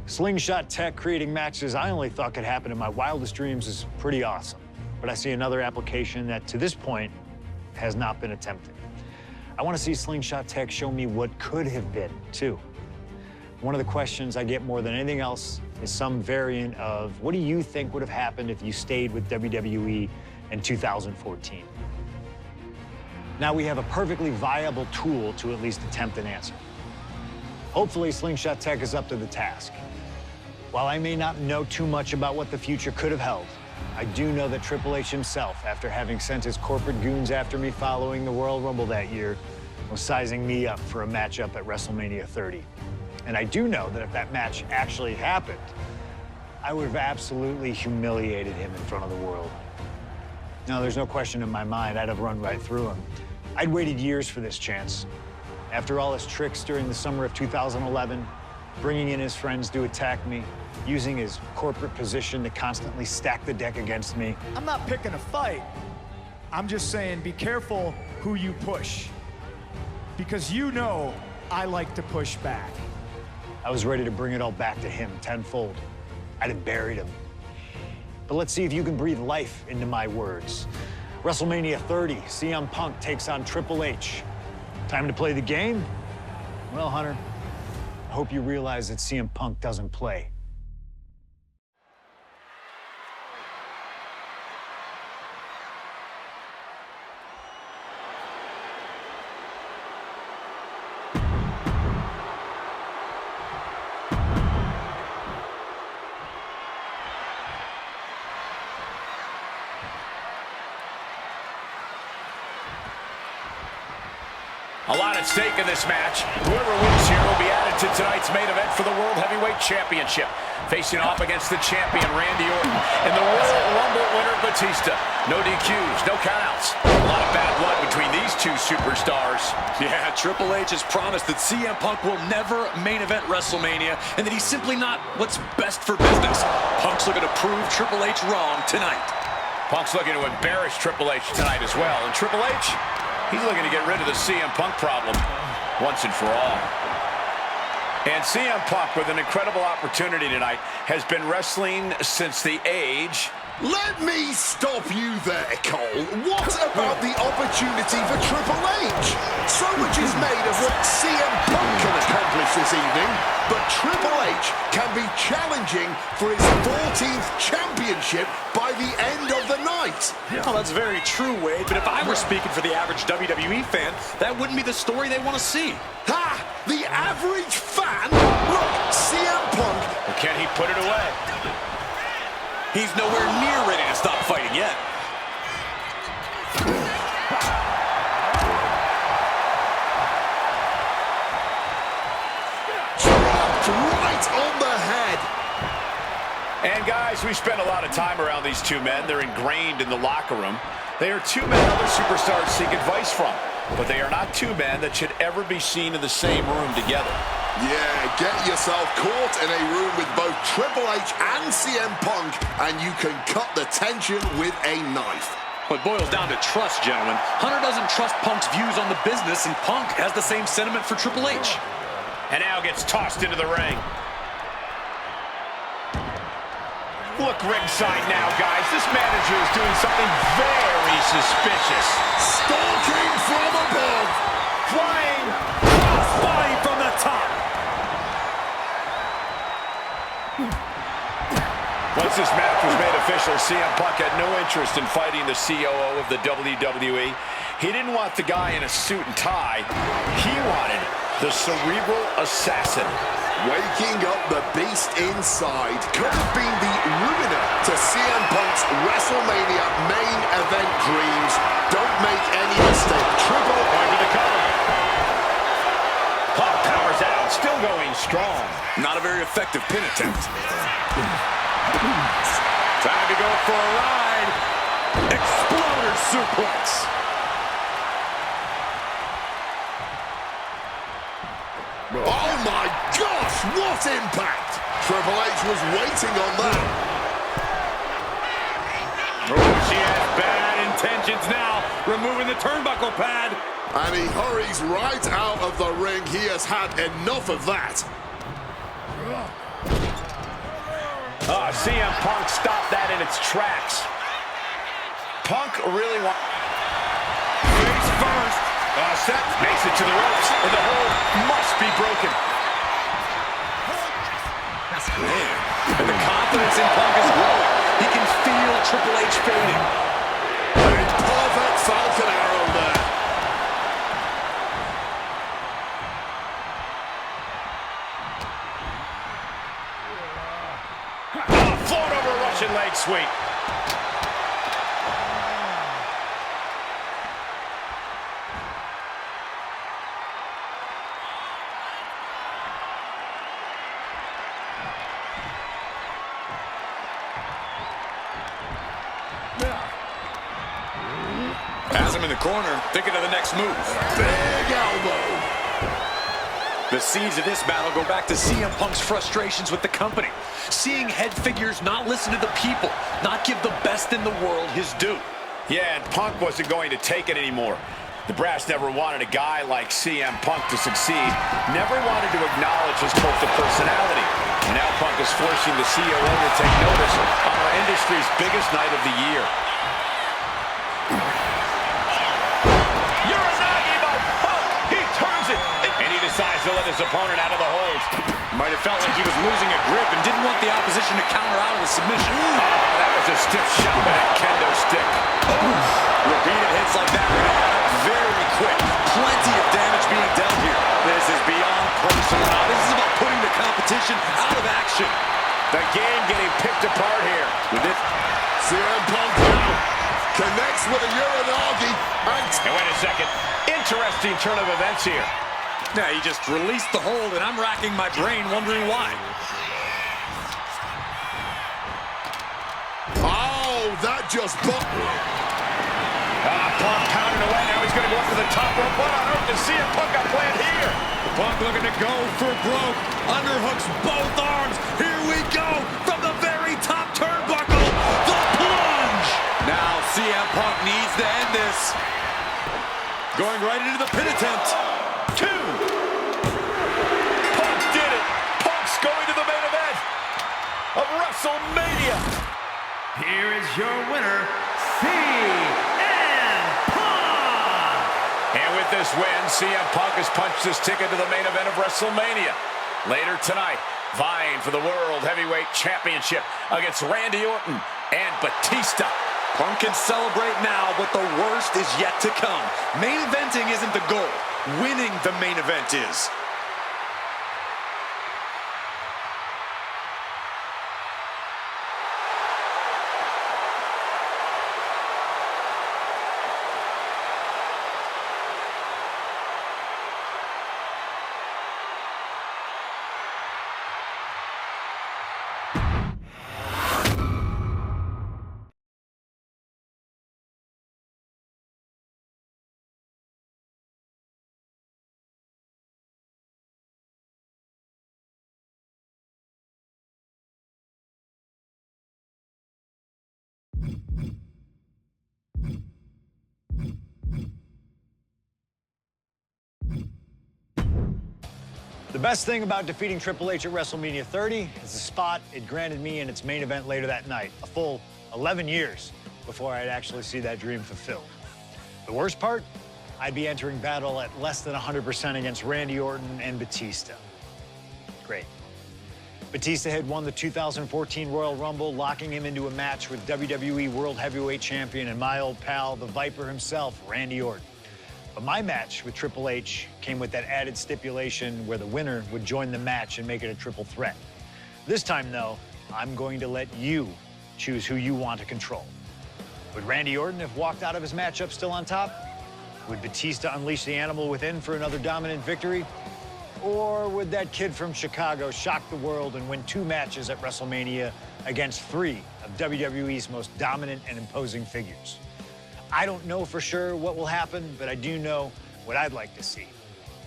Slingshot tech creating matches I only thought could happen in my wildest dreams is pretty awesome. But I see another application that, to this point, has not been attempted. I want to see Slingshot tech show me what could have been, too. One of the questions I get more than anything else is some variant of, what do you think would have happened if you stayed with WWE in 2014? Now we have a perfectly viable tool to at least attempt an answer. Hopefully, Slingshot tech is up to the task. While I may not know too much about what the future could have held, I do know that Triple H himself, after having sent his corporate goons after me following the Royal Rumble that year, was sizing me up for a matchup at WrestleMania 30. And I do know that if that match actually happened, I would have absolutely humiliated him in front of the world. Now, there's no question in my mind I'd have run right through him. I'd waited years for this chance. After all his tricks during the summer of 2011, bringing in his friends to attack me, using his corporate position to constantly stack the deck against me. I'm not picking a fight. I'm just saying be careful who you push. Because you know I like to push back. I was ready to bring it all back to him tenfold. I'd have buried him. But let's see if you can breathe life into my words. WrestleMania 30, CM Punk takes on Triple H. Time to play the game? Well, Hunter, I hope you realize that CM Punk doesn't play. A lot at stake in this match. Whoever wins here will be added to tonight's main event for the World Heavyweight Championship. Facing off against the champion, Randy Orton, and the Royal Rumble winner, Bautista. No DQs, no countouts. A lot of bad blood between these two superstars. Yeah, Triple H has promised that CM Punk will never main event WrestleMania, and that he's simply not what's best for business. Punk's looking to prove Triple H wrong tonight. Punk's looking to embarrass Triple H tonight as well. And Triple H, he's looking to get rid of the CM Punk problem once and for all. And CM Punk, with an incredible opportunity tonight, has been wrestling since the age... Let me stop you there, Cole. What about the opportunity for Triple H? So much is made of what CM Punk can accomplish this evening, but Triple H can be challenging for his 14th championship by the end of the night. Well, that's very true, Wade, but if I were speaking for the average WWE fan, that wouldn't be the story they want to see. Ha! The average fan? Look, CM Punk... Well, can he put it away? He's nowhere near ready to stop fighting yet. Dropped right on the head. And guys, we spend a lot of time around these two men. They're ingrained in the locker room. They are two men other superstars seek advice from, but they are not two men that should ever be seen in the same room together. Yeah, get yourself caught in a room with both Triple H and CM Punk, and you can cut the tension with a knife. Well, it boils down to trust, gentlemen. Hunter doesn't trust Punk's views on the business, and Punk has the same sentiment for Triple H. And now gets tossed into the ring. Look ringside now, guys. This manager is doing something very suspicious. Stalking from above. Flying crossbody from the top. Once this match was made official, CM Punk had no interest in fighting the COO of the WWE. He didn't want the guy in a suit and tie. He wanted the cerebral assassin. Waking up the beast inside could have been the ruiner to CM Punk's WrestleMania main event dreams. Don't make any mistake. Triple going to the cover. Punk powers out, still going strong. Not a very effective pin attempt. Time to go for a ride. Exploder suplex. Oh my gosh, what impact! Triple H was waiting on that. Oh, she has bad intentions now, removing the turnbuckle pad. And he hurries right out of the ring. He has had enough of that. Oh, CM Punk stopped that in its tracks. Punk really wants... Face first. Seth makes it to the ropes, and the hold must be broken. Man, and the confidence in Punk is growing. He can feel Triple H fading. A perfect Falcon arrow there. Float over a Russian leg sweep. Has him in the corner, thinking of the next move. Big elbow. The seeds of this battle go back to CM Punk's frustrations with the company. Seeing head figures not listen to the people, not give the best in the world his due. Yeah, and Punk wasn't going to take it anymore. The brass never wanted a guy like CM Punk to succeed, never wanted to acknowledge his cult of personality. And now Punk is forcing the COO to take notice on our industry's biggest night of the year. Decides to let his opponent out of the hold. Might have felt like he was losing a grip and didn't want the opposition to counter out of the submission. Oh, that was a stiff shot with a kendo stick. Repeated hits like that are going to add up very quick. Plenty of damage being dealt here. This is beyond personal now. This is about putting the competition out of action. The game getting picked apart here. With it, CM Punk now connects with a Uranagi. And wait a second. Interesting turn of events here. yeah, he just released the hold, and I'm racking my brain wondering why. Oh, that just bumped. Punk pounding away. Now he's going to go up to the top rope. What on earth does CM Punk got planned here? Punk looking to go for broke. Underhooks both arms. Here we go from the very top turnbuckle. The plunge. Now CM Punk needs to end this. Going right into the pin attempt. 2. Punk did it. Punk's going to the main event of WrestleMania. Here is your winner, CM Punk. And with this win, CM Punk has punched his ticket to the main event of WrestleMania. Later tonight, vying for the World Heavyweight Championship against Randy Orton and Bautista. Punk can celebrate now, but the worst is yet to come. Main eventing isn't the goal. Winning the main event is. The best thing about defeating Triple H at WrestleMania 30 is the spot it granted me in its main event later that night, a full 11 years before I'd actually see that dream fulfilled. The worst part? I'd be entering battle at less than 100% against Randy Orton and Bautista. Great. Bautista had won the 2014 Royal Rumble, locking him into a match with WWE World Heavyweight Champion and my old pal, the Viper himself, Randy Orton. But my match with Triple H came with that added stipulation where the winner would join the match and make it a triple threat. This time, though, I'm going to let you choose who you want to control. Would Randy Orton have walked out of his matchup still on top? Would Bautista unleash the animal within for another dominant victory? Or would that kid from Chicago shock the world and win 2 matches at WrestleMania against 3 of WWE's most dominant and imposing figures? I don't know for sure what will happen, but I do know what I'd like to see.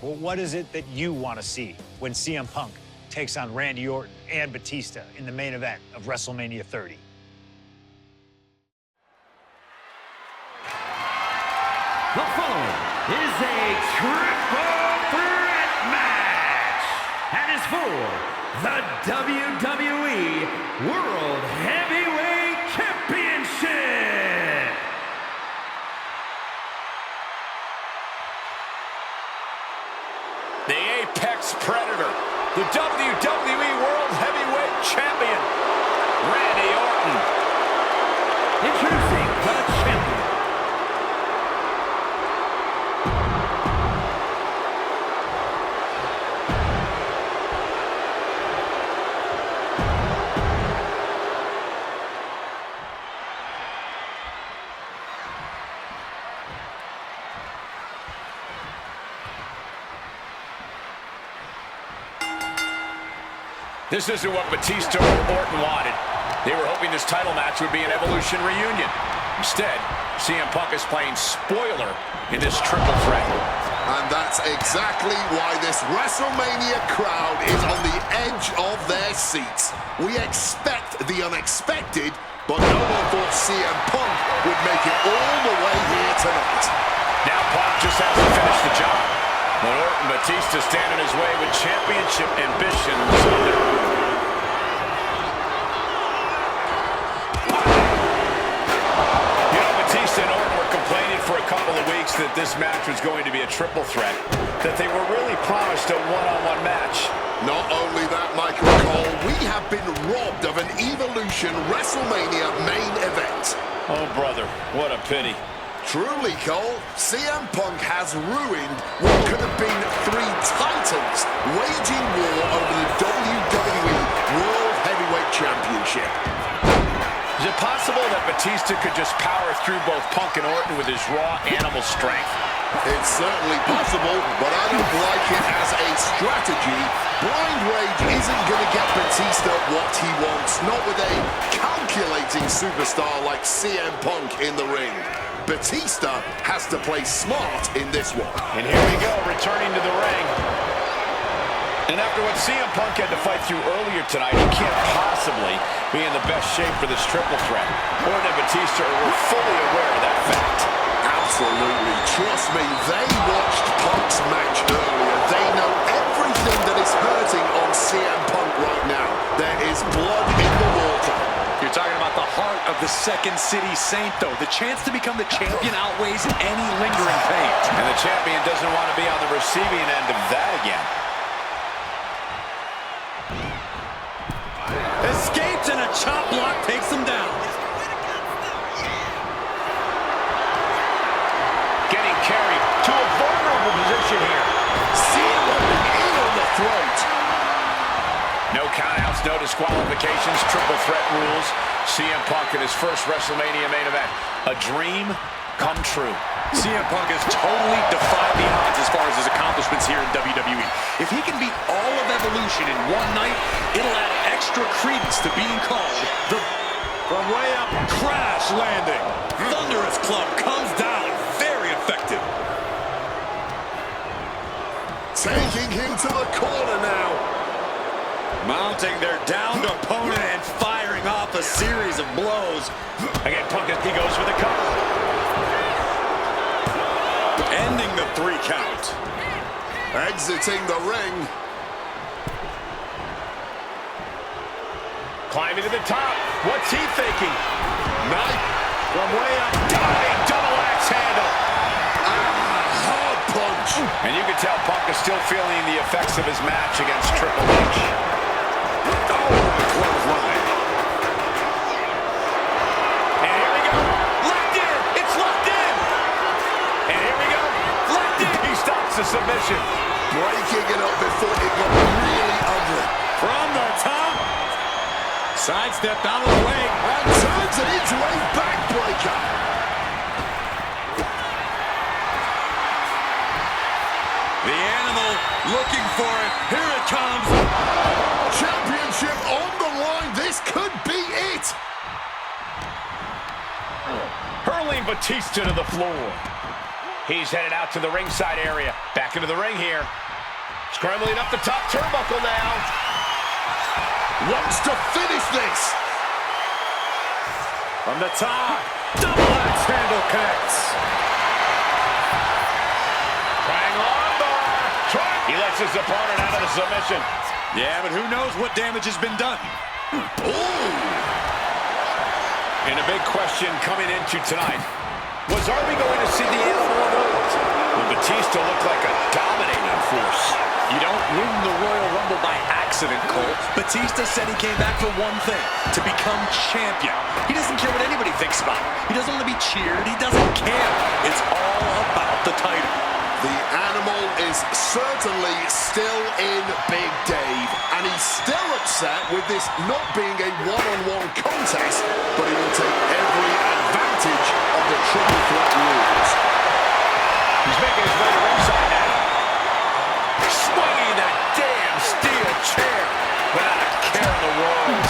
Well, what is it that you want to see when CM Punk takes on Randy Orton and Bautista in the main event of WrestleMania 30? The following is a triple threat match and is for the WWE World Heavyweight Championship. The Apex Predator, the WWE World Heavyweight Champion, Randy Orton. Introducing the champion. This isn't what Bautista or Orton wanted. They were hoping this title match would be an Evolution reunion. Instead, CM Punk is playing spoiler in this triple threat. And that's exactly why this WrestleMania crowd is on the edge of their seats. We expect the unexpected, but no one thought CM Punk would make it all the way here tonight. Now Punk just has to finish the job. But Orton and Bautista stand in his way with championship ambitions of their own. You know, Bautista and Orton were complaining for a couple of weeks that this match was going to be a triple threat, that they were really promised a one-on-one match. Not only that, Michael Cole, we have been robbed of an Evolution WrestleMania main event. Oh, brother, what a pity. Truly, Cole, CM Punk has ruined what could have been three titans waging war over the WWE World Heavyweight Championship. Is it possible that Bautista could just power through both Punk and Orton with his raw animal strength? It's certainly possible, but I don't like it as a strategy. Blind Rage isn't going to get Bautista what he wants, not with a calculating superstar like CM Punk in the ring. Bautista has to play smart in this one. And here we go, returning to the ring. And after what CM Punk had to fight through earlier tonight, he can't possibly be in the best shape for this triple threat. Orton and Bautista were fully aware of that fact. Absolutely. Trust me, they watched Punk's match earlier. They know everything that is hurting on CM Punk right now. There is blood in the water. You're talking about the heart of the Second City Saint, though. The chance to become the champion outweighs any lingering pain. And the champion doesn't want to be on the receiving end of that again. Escapes and a chop block takes him down. Getting carried to a vulnerable position here. CM Punk in on the throat. No countouts, no disqualifications, triple threat rules. CM Punk in his first WrestleMania main event. A dream come true. CM Punk has totally defied the odds as far as his accomplishments here in WWE. If he can beat all of Evolution in one night, it'll add extra credence to being called the... From way up, crash landing. Thunderous Club comes down. Very effective. Taking him to the corner now. Mounting their downed opponent and firing off a series of blows. Again, Punk, he goes for the cover. Ending the 3 count. Exiting the ring. Climbing to the top. What's he thinking? Knight From way up. Diving double axe handle. hard punch. And you can tell Punk is still feeling the effects of his match against Triple H. Clothesline. And here we go. Locked in. It's locked in. And here we go. Locked in. He stops the submission. Breaking it up before it got really ugly. From the top. Sidestepped out of the way. And turns it into a backbreaker. The animal looking for it. Here it comes. Championship on the line. This could be it. Hurling Bautista to the floor. He's headed out to the ringside area. Back into the ring here. Scrambling up the top turnbuckle now. Wants to finish this. From the top. Double axe handle connects. Trying armbar. He lets his opponent out of the submission. Yeah, but who knows what damage has been done. And a big question coming into tonight. Was Arby going to see the animal of old? Well, Bautista looked like a dominating force. You don't win the Royal Rumble by accident, Cole. Bautista said he came back for one thing, to become champion. He doesn't care what anybody thinks about him. He doesn't want to be cheered. He doesn't care. It's all about the title. The animal is certainly still in Big Dave, and he's still upset with this not being a one-on-one contest, but he will take every advantage of the triple threat rules. He's making his way to ringside now. Swinging that damn steel chair without a care in the world.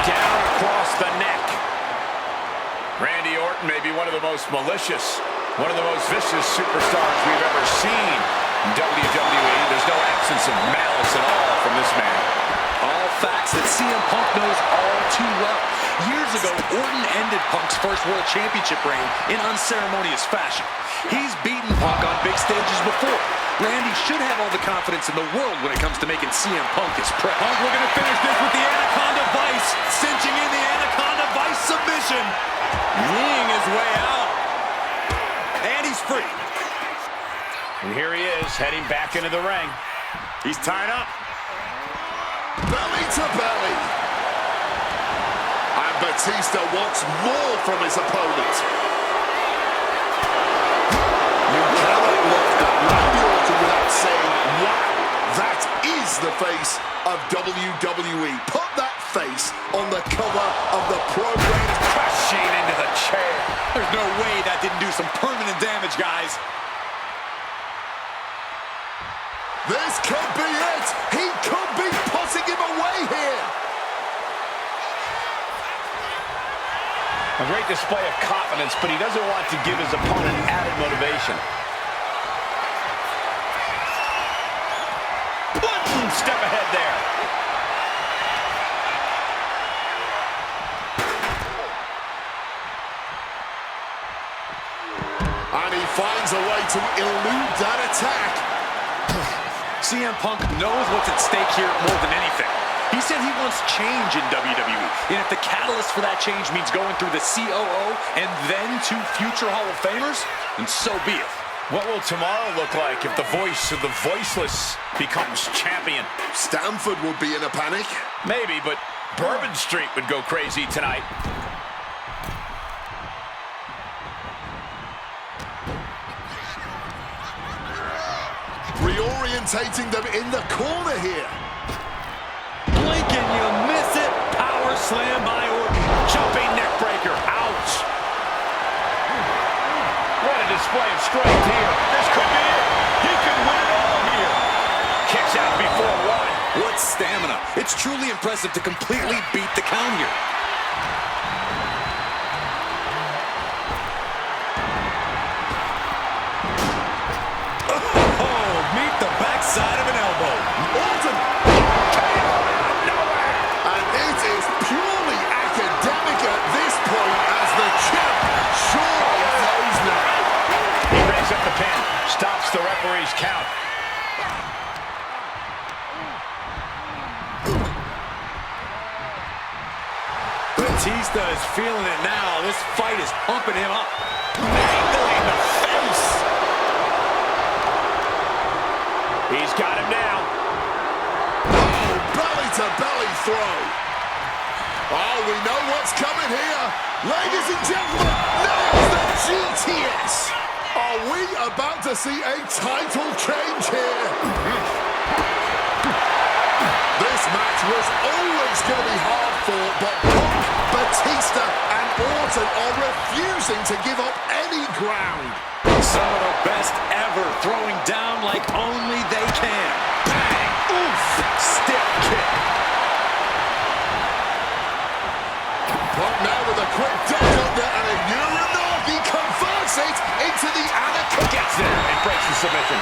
Down across the neck. Randy Orton may be one of the most malicious, one of the most vicious superstars we've ever seen in WWE. There's no absence of malice at all from this man. All facts that CM Punk knows all too well. Years ago, Orton ended Punk's first World Championship reign in unceremonious fashion. He's beaten Punk on big stages before. Randy should have all the confidence in the world when it comes to making CM Punk his prey. Punk looking to finish this with the Anaconda Vice, cinching in the Anaconda Vice submission. Kneeing his way out. And he's free. And here he is, heading back into the ring. He's tied up. Belly to belly. And Bautista wants more from his opponent. You cannot look at Randy Orton without saying, wow, that is the face of WWE. Put that face on the cover of the program. Crashing into the chair. There's no way that didn't do some permanent damage, guys. This could be it. He could be putting him away here. A great display of confidence, but he doesn't want to give his opponent added motivation. One step ahead there. And he finds a way to elude that attack. CM Punk knows what's at stake here more than anything. He said he wants change in WWE, and if the catalyst for that change means going through the COO and then to future Hall of Famers, then so be it. What will tomorrow look like if the voice of the voiceless becomes champion? Stamford would be in a panic. Maybe, but Bourbon Street would go crazy tonight. Reorientating them in the corner here. Blink and you miss it. Power slam by Orton. Jumping neck breaker. Ouch. What a display of strength here. This could be it. He could win it all here. Kicks out before one. What stamina. It's truly impressive to completely beat the count here. Side of an elbow. Orton came out of nowhere. And it is purely academic at this point as the champ surely knows now. He brings up the pin. Stops the referee's count. Bautista is feeling it now. This fight is pumping him up. Angling the face. He's got him now. Oh, belly-to-belly throw. Oh, we know what's coming here. Ladies and gentlemen, nails the GTS. Are we about to see a title change here? This match was always going to be hard fought, but Punk, Bautista, and Orton are refusing to give up any ground. Some of the best ever, throwing down like only they can. Bang! Oof! Stiff kick. Punk now with a quick duck under and a Uranagi converts it into the Anaconda. Gets there and breaks the submission.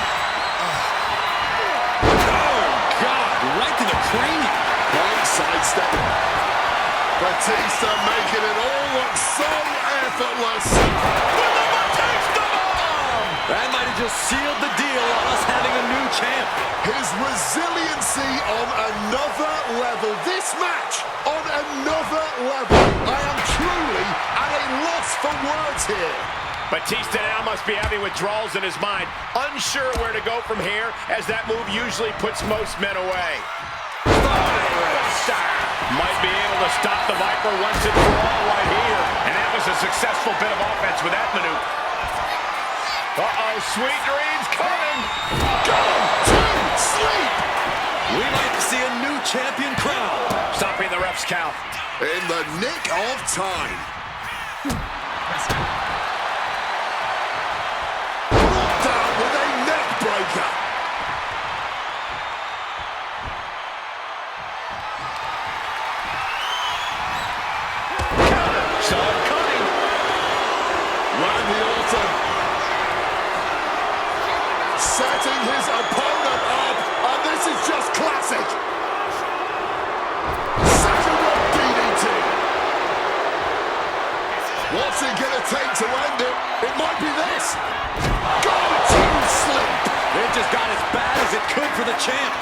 Oh, God, right to the cranium. Punk sidestepping. Bautista making it all look so effortless. With the Bautista bomb! That might have just sealed the deal on us having a new champ. another level. This match on another level. I am truly at a loss for words here. Bautista now must be having withdrawals in his mind, unsure where to go from here, as that move usually puts most men away. Might be able to stop the Viper once and for all right here. And that was a successful bit of offense with that maneuver. Uh-oh, sweet dreams coming. Go to sleep. We might see a new champion crowned. Stopping the ref's count. In the nick of time. Brought down with a neck breaker. Randy Orton setting his opponent up, and this is just classic. Second rope DDT. What's it gonna take to end it? It might be this. Go to sleep. It just got as bad as it could for the champ.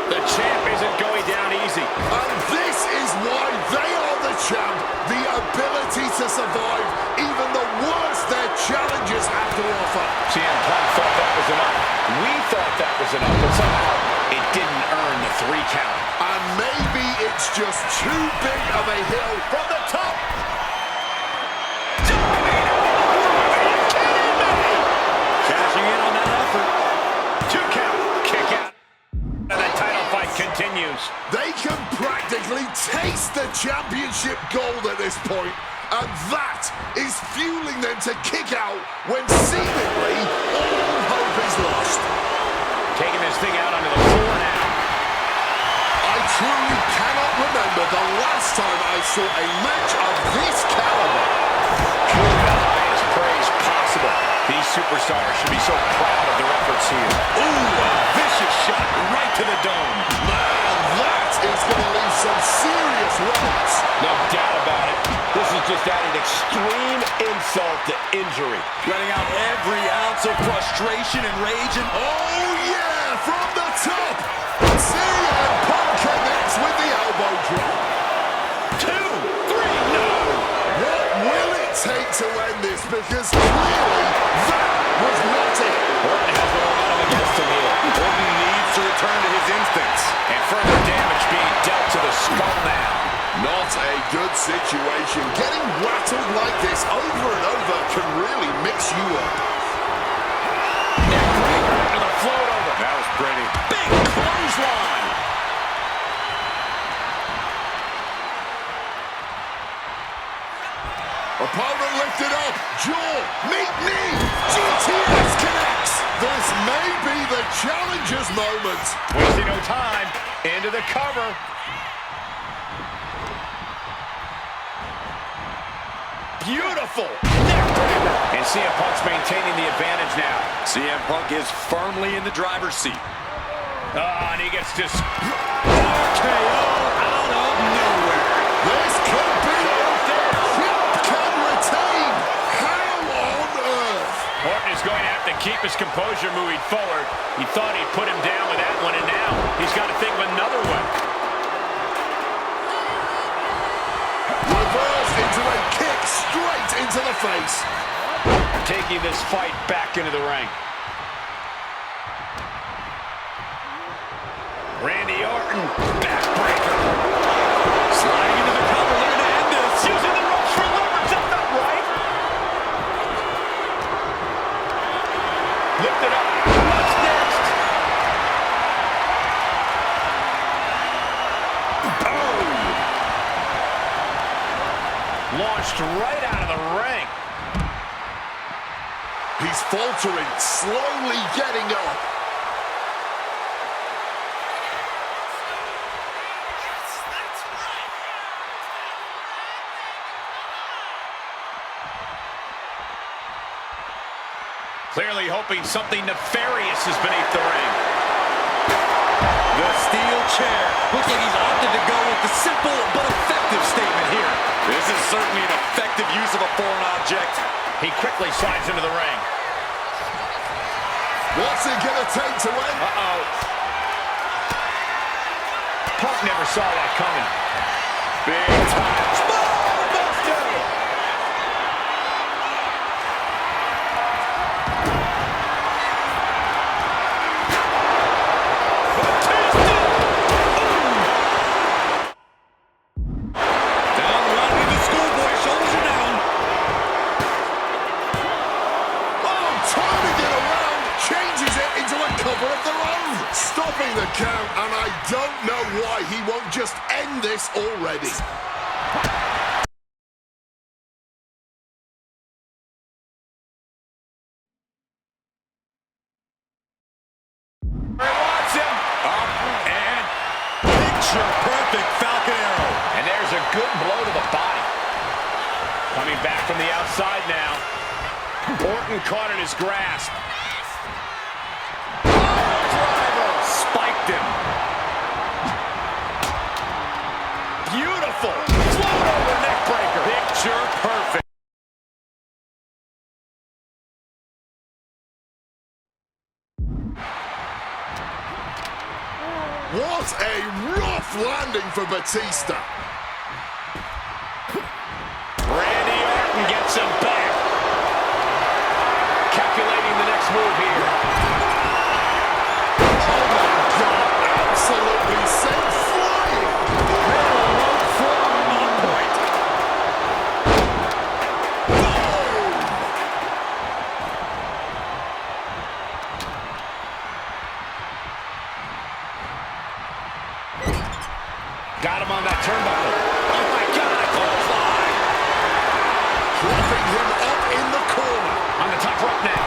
The champ isn't going down easy. And this is why they are the champ. The ability to survive even the worst their challenges have to offer. CM Punk thought that was enough. We thought that was enough, but somehow it didn't earn the 3 count. And maybe it's just too big of a hill from the top. Cashing in on that effort. 2 count, kick out. And the title fight continues. They can practically taste the championship gold at this point, and that is fueling them to kick out when seemingly all hope is lost. Taking this thing out onto the floor now. I truly cannot remember the last time I saw a match of this caliber. Truly the highest praise possible. These superstars should be so proud of their efforts here. Ooh, a vicious shot right to the dome. Man, that is going to leave some serious runs. No doubt about it. This is just adding extreme insult to injury. Letting out every ounce of frustration and rage. And Oh yeah, from the top. CM Punk connects with the elbow drop. 2, 3, no! What will it take to end this? Because clearly that was not it. Orton has the momentum against him here. Orton needs to return to his instincts. And further damage being dealt to the skull now. Not a good situation. Getting rattled like this over and over can really mix you up. Neckbreaker to the float over. That was pretty. Big clothesline. Opponent lifted up. Jaw. Meet knee. GTS connects. This may be the challenger's moment. Wasting no time. Into the cover. Beautiful neckbreaker. And CM Punk's maintaining the advantage now. CM Punk is firmly in the driver's seat. And he gets just RKO out of nowhere. This could be it. Champ can retain. How on earth? Orton is going to have to keep his composure moving forward. He thought he'd put him down with that one, and now he's got to think of another one. Reversed into a kick straight into the face. Taking this fight back into the ring. Randy Orton, backbreaker. Sliding into the cover, looking to end this. Using the ropes for leverage, that's not right. Lift it up. What's next? Oh! Launched right out of the ring. He's faltering, slowly getting up. Clearly hoping something nefarious is beneath the ring. The steel chair. Looks like he's opted to go with the simple but effective statement here. This is certainly an effective use of a foreign object. He quickly slides into the ring. What's it gonna take to end? Uh-oh. Punk never saw that coming. Big time. Buster! Down the line with the schoolboy. Shoulders are down. Oh, turning it around, changes it into a cover of their own. Stopping the count, and I don't know why he won't just end this already. Wants him. Up and Picture perfect Falcon Arrow. And there's a good blow to the body. Coming back from the outside now. Orton caught in his grasp. Driver spiked him. Beautiful. Float over neck breaker. Picture perfect. What a rough landing for Bautista. Randy Orton gets him back. Calculating the next move here. Oh my God, absolutely sent flying. Rope form on point. Got him on that turnbuckle. Oh my God, a clothesline. Dropping him up in the corner. On the top rope now.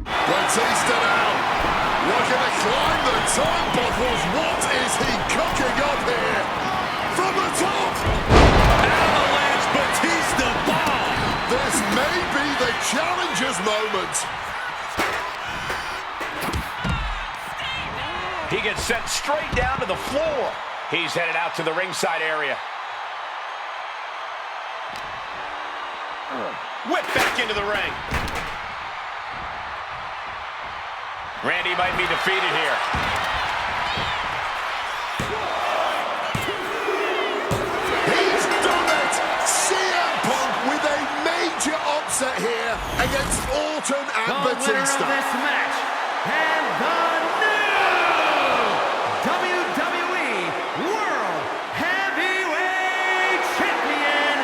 Bautista now, looking to climb the turnbuckles. What is he cooking up here? From the top! Avalanche Bautista bomb. This may be the challenger's moment. He gets sent straight down to the floor. He's headed out to the ringside area. Whip back into the ring. Randy might be defeated here. He's done it! CM Punk with a major upset here against Orton and The winner Bautista. of this match and the new WWE World Heavyweight Champion,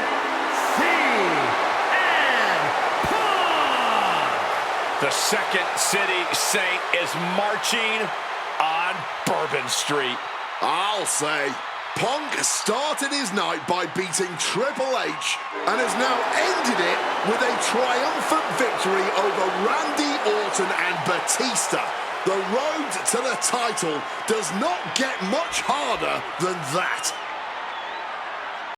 CM Punk. The Second City Saint is marching on Bourbon Street. I'll say, Punk started his night by beating Triple H and has now ended it with a triumphant victory over Randy Orton and Bautista. The road to the title does not get much harder than that.